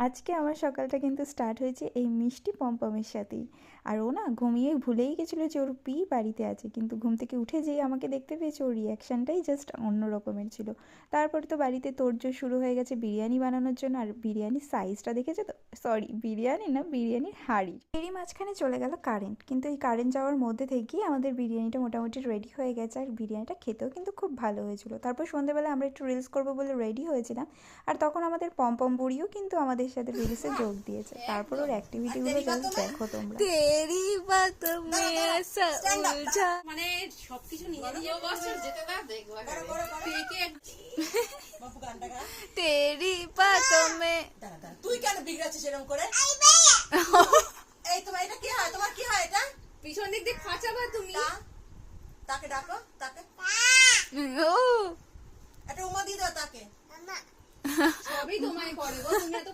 আজকে আমার সকালটা কিন্তু স্টার্ট হয়েছে এই মিষ্টি পমপমের সাথেই। আর ও না ঘুমিয়ে ভুলেই গেছিলো যে ওর পি বাড়িতে আছে, কিন্তু ঘুম থেকে উঠে যেই আমাকে দেখতে পেয়েছে ওর রিয়াকশানটাই জাস্ট অন্য রকমের ছিল। তারপর তো বাড়িতে তোড়জোড় শুরু হয়ে গেছে বিরিয়ানি বানানোর জন্য। আর বিরিয়ানির সাইজটা দেখেছো তো? সরি, বিরিয়ানি না, বিরিয়ানির হাঁড়ি। এরই মাঝখানে চলে গেল কারেন্ট, কিন্তু এই কারেন্ট যাওয়ার মধ্যে থেকেই আমাদের বিরিয়ানিটা মোটামুটি রেডি হয়ে গেছে। আর বিরিয়ানিটা খেতেও কিন্তু খুব ভালো হয়েছিল। তারপর সন্ধ্যেবেলা আমরা একটু রিলস করবো বলে রেডি হয়েছিলাম। আর তখন আমাদের পমপম বুড়িও কিন্তু আমাদের সাথে রিলসে যোগ দিয়েছে। তারপর ওর অ্যাক্টিভিটিগুলো জাস্ট দেখো তোমরা। তেরি বাত মে ऐसा उलझा মানে সবকিছু নিয়ে নিয়ে বছর যেতে দাও দেখবো থেকে বাপু গানটা গা। तेरी बातों में দাঁড়া তুই কেন বিগড়াচ্ছিস এরকম করে? এই তোমার এটা কি হয়? তোমার কি হয় এটা? পিছন দিক দিয়ে খাঁচাবা তুমি। তাকে ডাকো, তাকে ও একটা উমা দিয়ে দাও তাকে। সবই তোমায় করে গো, তুমি এত